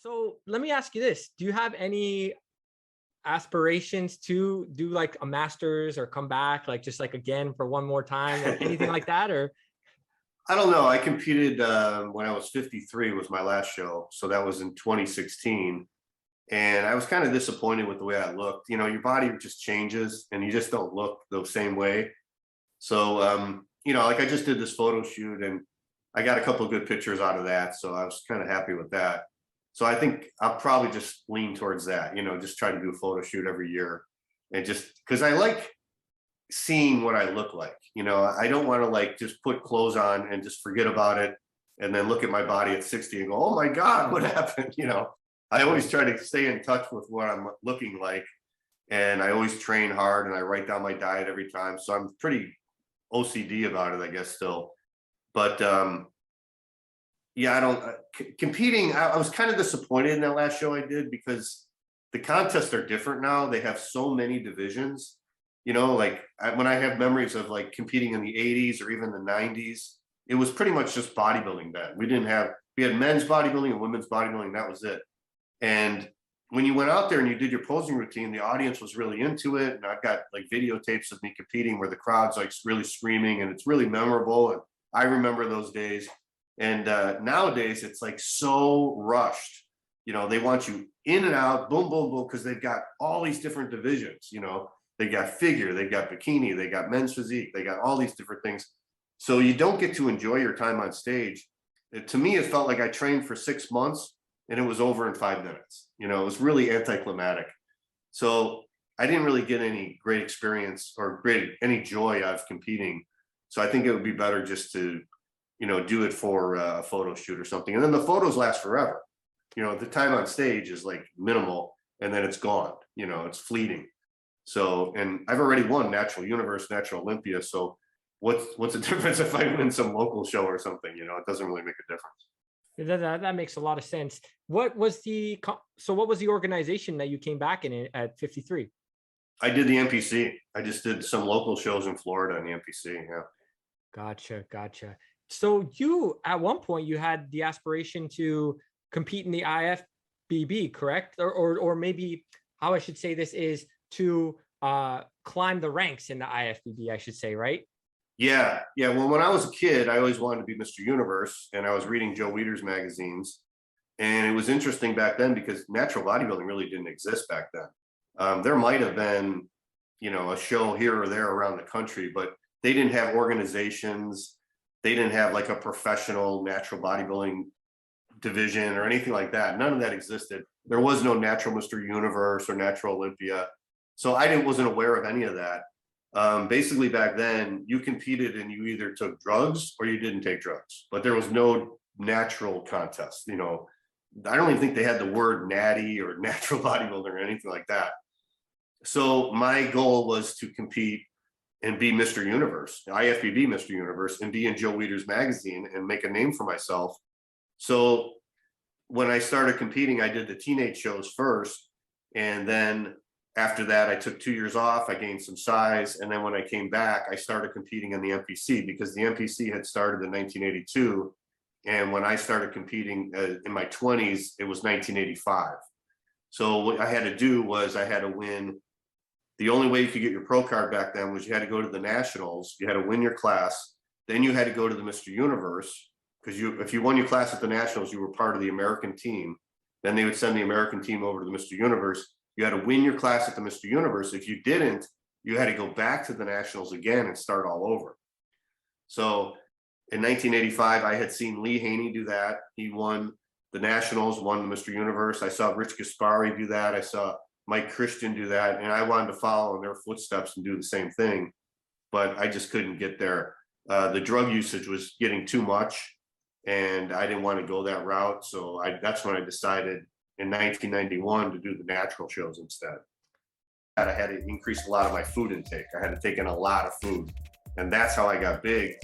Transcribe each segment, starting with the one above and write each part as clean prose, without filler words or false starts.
So let me ask you this. Do you have any aspirations to do like a master's or come back, like just like again for one more time or anything like that? Or I don't know. I competed when I was 53 was my last show. So that was in 2016. And I was kind of disappointed with the way I looked. You know, your body just changes and you just don't look the same way. So, you know, like I just did this photo shoot and I got a couple of good pictures out of that. So I was kind of happy with that. So I think I'll probably just lean towards that, you know, just try to do a photo shoot every year. And just because I like seeing what I look like, you know, I don't want to like just put clothes on and just forget about it and then look at my body at 60 and go, oh my God, what happened? You know, I always try to stay in touch with what I'm looking like. And I always train hard and I write down my diet every time. So I'm pretty OCD about it, I guess, still. But yeah, I don't competing. I was kind of disappointed in that last show I did because the contests are different now. They have so many divisions, you know, like when I have memories of like competing in the 80s or even the 90s, it was pretty much just bodybuilding then. We had men's bodybuilding and women's bodybuilding. That was it. And when you went out there and you did your posing routine, the audience was really into it. And I've got like videotapes of me competing where the crowd's like really screaming and it's really memorable. And I remember those days. And nowadays it's like so rushed, you know, they want you in and out, boom, boom, boom, because they've got all these different divisions, you know, they got figure, they got bikini, they got men's physique, they got all these different things. So you don't get to enjoy your time on stage. To me, it felt like I trained for 6 months and it was over in 5 minutes. You know, it was really anticlimactic. So I didn't really get any great experience or any joy out of competing. So I think it would be better just to, you know, do it for a photo shoot or something. And then the photos last forever. You know, the time on stage is like minimal and then it's gone, you know, it's fleeting. So, and I've already won Natural Universe, Natural Olympia. So what's the difference if I win some local show or something? You know, it doesn't really make a difference. that makes a lot of sense. What was the organization that you came back in at 53? I did the NPC. I just did some local shows in Florida in the NPC. Yeah. Gotcha. So you, at one point, you had the aspiration to compete in the IFBB, correct? Or maybe how I should say this is to climb the ranks in the IFBB, I should say, right? Yeah. Well, when I was a kid, I always wanted to be Mr. Universe, and I was reading Joe Weider's magazines. And it was interesting back then because natural bodybuilding really didn't exist back then. There might have been, you know, a show here or there around the country, but they didn't have organizations. They didn't have like a professional natural bodybuilding division or anything like that. None of that existed. There was no natural Mr. Universe or Natural Olympia. So I wasn't aware of any of that. Basically back then you competed and you either took drugs or you didn't take drugs, but there was no natural contest. You know, I don't even think they had the word natty or natural bodybuilder or anything like that. So my goal was to compete and be Mr. Universe, IFBB Mr. Universe, and be in Joe Weider's magazine and make a name for myself. So when I started competing, I did the teenage shows first. And then after that, I took 2 years off. I gained some size. And then when I came back, I started competing in the NPC because the NPC had started in 1982. And when I started competing in my 20s, it was 1985. So what I had to do was I had to win. The only way you could get your pro card back then was you had to go to the nationals. You had to win your class. Then you had to go to the Mr. Universe because if you won your class at the nationals, you were part of the American team. Then they would send the American team over to the Mr. Universe. You had to win your class at the Mr. Universe. If you didn't, you had to go back to the nationals again and start all over. So in 1985, I had seen Lee Haney do that. He won the nationals, won the Mr. Universe. I saw Rich Gaspari do that. I saw Mike Christian do that. And I wanted to follow in their footsteps and do the same thing, but I just couldn't get there. The drug usage was getting too much and I didn't want to go that route. So that's when I decided in 1991 to do the natural shows instead. I had to increase a lot of my food intake. I had to take in a lot of food. And that's how I got big.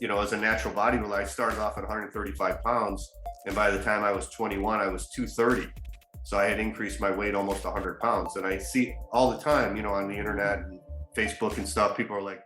You know, as a natural bodybuilder, I started off at 135 pounds. And by the time I was 21, I was 230. So I had increased my weight almost 100 pounds. And I see all the time, you know, on the internet and Facebook and stuff, people are like,